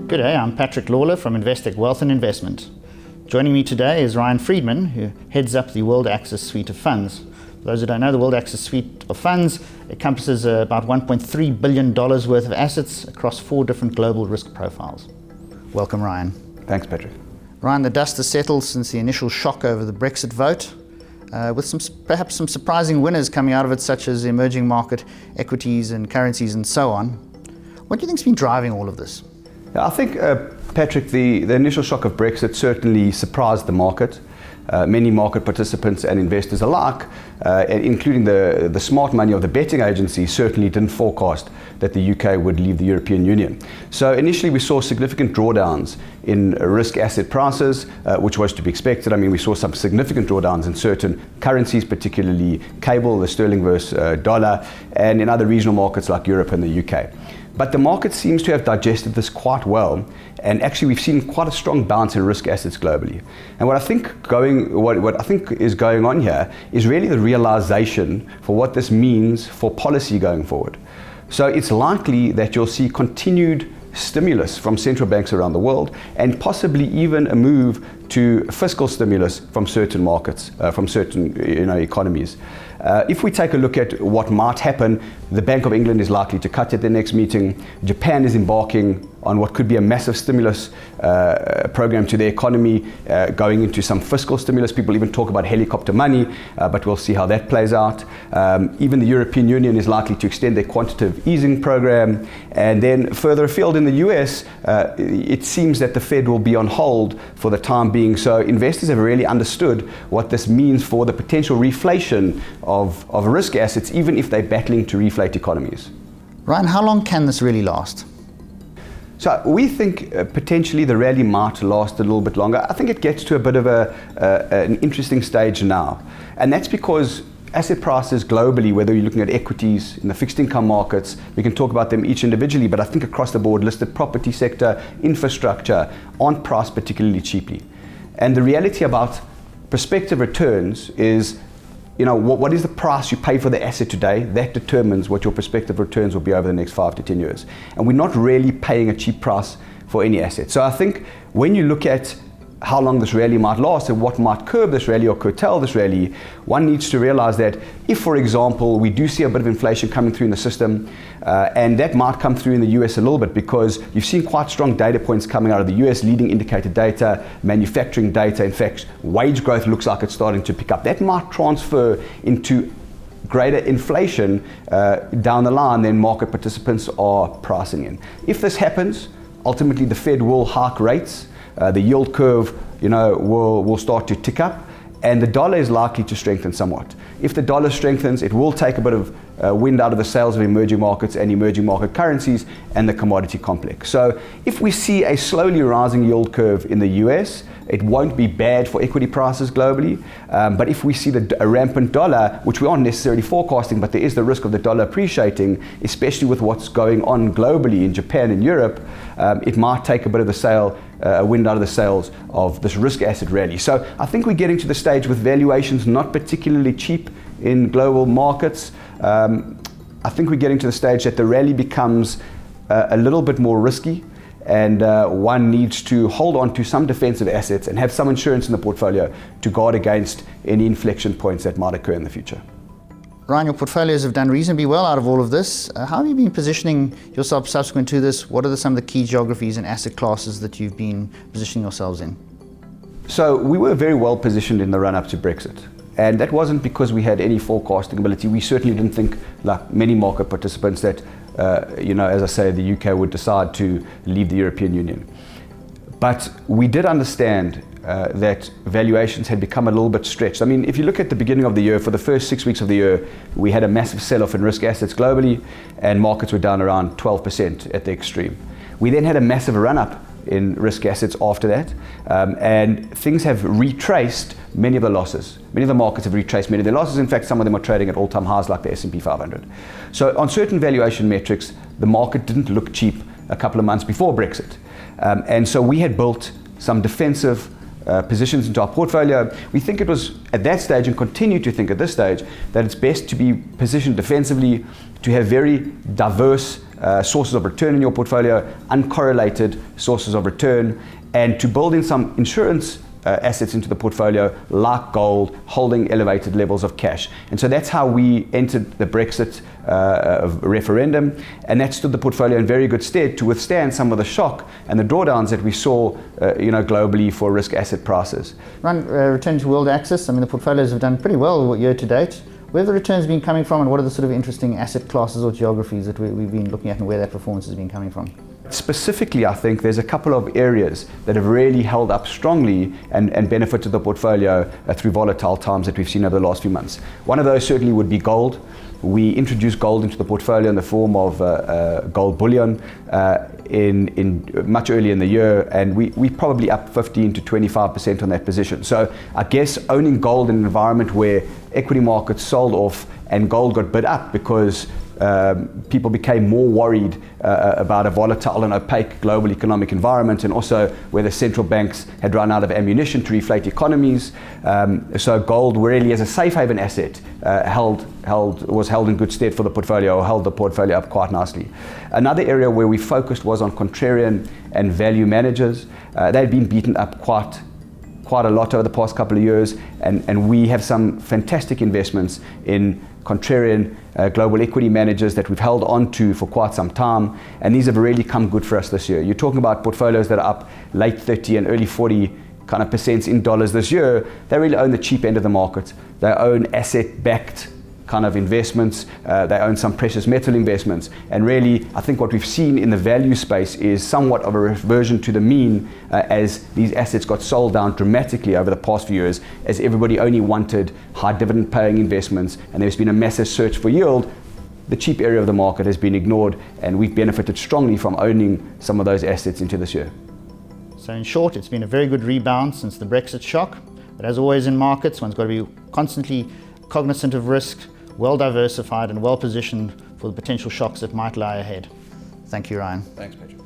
Good day, I'm Patrick Lawlor from Investec Wealth Investment. Joining me today is Ryan Friedman, who heads up the World Access suite of funds. For those who don't know, the World Access suite of funds encompasses about $1.3 billion worth of assets across 4 different global risk profiles. Welcome, Ryan. Thanks, Patrick. Ryan, the dust has settled since the initial shock over the Brexit vote, with perhaps some surprising winners coming out of it, such as emerging market equities and currencies and so on. What do you think's been driving all of this? I think, Patrick, the initial shock of Brexit certainly surprised the market. Many market participants and investors alike, including the smart money of the betting agencies, certainly didn't forecast that the UK would leave the European Union. So initially we saw significant drawdowns in risk asset prices, which was to be expected. I mean, we saw some significant drawdowns in certain currencies, particularly cable, the sterling versus dollar, and in other regional markets like Europe and the UK. But the market seems to have digested this quite well, and actually we've seen quite a strong bounce in risk assets globally. And what I think is going on here is really the realization for what this means for policy going forward. So it's likely that you'll see continued stimulus from central banks around the world, and possibly even a move to fiscal stimulus from certain markets, from certain economies. If we take a look at what might happen, the Bank of England is likely to cut at their next meeting. Japan is embarking on what could be a massive stimulus program to the economy, going into some fiscal stimulus. People even talk about helicopter money, but we'll see how that plays out. Even the European Union is likely to extend their quantitative easing program. And then further afield in the US, it seems that the Fed will be on hold for the time being. So investors have really understood what this means for the potential reflation of risk assets, even if they're battling to reflate economies. Ryan, how long can this really last? So we think potentially the rally might last a little bit longer. I think it gets to a bit of an interesting stage now. And that's because asset prices globally, whether you're looking at equities in the fixed income markets, we can talk about them each individually, but I think across the board, listed property sector, infrastructure, aren't priced particularly cheaply. And the reality about prospective returns is, what is the price you pay for the asset today? That determines what your prospective returns will be over the next 5 to 10 years. And we're not really paying a cheap price for any asset. So I think when you look at how long this rally might last and what might curb this rally or curtail this rally, one needs to realize that if, for example, we do see a bit of inflation coming through in the system, and that might come through in the US a little bit, because you've seen quite strong data points coming out of the US, leading indicator data, manufacturing data. In fact, wage growth looks like it's starting to pick up. That might transfer into greater inflation down the line than market participants are pricing in. If this happens, ultimately the Fed will hike rates. The yield curve, will start to tick up, and the dollar is likely to strengthen somewhat. If the dollar strengthens, it will take a bit of wind out of the sails of emerging markets and emerging market currencies and the commodity complex. So if we see a slowly rising yield curve in the US, it won't be bad for equity prices globally. But if we see a rampant dollar, which we aren't necessarily forecasting, but there is the risk of the dollar appreciating, especially with what's going on globally in Japan and Europe, it might take a bit of a wind out of the sails of this risk asset rally. So I think we're getting to the stage with valuations not particularly cheap in global markets. I think we're getting to the stage that the rally becomes a little bit more risky, and one needs to hold on to some defensive assets and have some insurance in the portfolio to guard against any inflection points that might occur in the future. Ryan, your portfolios have done reasonably well out of all of this. How have you been positioning yourself subsequent to this? What are some of the key geographies and asset classes that you've been positioning yourselves in? So we were very well positioned in the run-up to Brexit. And that wasn't because we had any forecasting ability. We certainly didn't think, like many market participants, that, as I say, the UK would decide to leave the European Union. But we did understand that valuations had become a little bit stretched. I mean, if you look at the beginning of the year, for the first 6 weeks of the year, we had a massive sell-off in risk assets globally, and markets were down around 12% at the extreme. We then had a massive run-up in risk assets after that, and things have retraced many of the losses. Many of the markets have retraced many of their losses. In fact, some of them are trading at all-time highs, like the S&P 500. So on certain valuation metrics, the market didn't look cheap a couple of months before Brexit. And so we had built some defensive positions into our portfolio. We think it was at that stage, and continue to think at this stage, that it's best to be positioned defensively, to have very diverse sources of return in your portfolio, uncorrelated sources of return, and to build in some insurance assets into the portfolio, like gold, holding elevated levels of cash. And so that's how we entered the Brexit referendum, and that stood the portfolio in very good stead to withstand some of the shock and the drawdowns that we saw globally for risk asset prices. Ryan, returning to World Access, I mean, the portfolios have done pretty well year to date. Where have the returns been coming from, and what are the sort of interesting asset classes or geographies that we've been looking at, and where that performance has been coming from? Specifically, I think there's a couple of areas that have really held up strongly and benefited the portfolio through volatile times that we've seen over the last few months. One of those certainly would be gold. We introduced gold into the portfolio in the form of gold bullion in much earlier in the year, and we probably up 15 to 25% on that position. So I guess owning gold in an environment where equity markets sold off and gold got bid up because people became more worried about a volatile and opaque global economic environment, and also where the central banks had run out of ammunition to reflate economies. So gold really as a safe haven asset was held in good stead for the portfolio, or held the portfolio up quite nicely. Another area where we focused was on contrarian and value managers. They'd been beaten up quite a lot over the past couple of years, and we have some fantastic investments in contrarian global equity managers that we've held on to for quite some time, and these have really come good for us this year. You're talking about portfolios that are up late 30 and early 40 kind of percents in dollars this year. They really own the cheap end of the market. They own asset-backed kind of investments, they own some precious metal investments, and really I think what we've seen in the value space is somewhat of a reversion to the mean as these assets got sold down dramatically over the past few years, as everybody only wanted high dividend paying investments, and there's been a massive search for yield. The cheap area of the market has been ignored, and we've benefited strongly from owning some of those assets into this year. So in short, it's been a very good rebound since the Brexit shock, but as always in markets, one's got to be constantly cognizant of risk, well diversified and well positioned for the potential shocks that might lie ahead. Thank you, Ryan. Thanks, Patrick.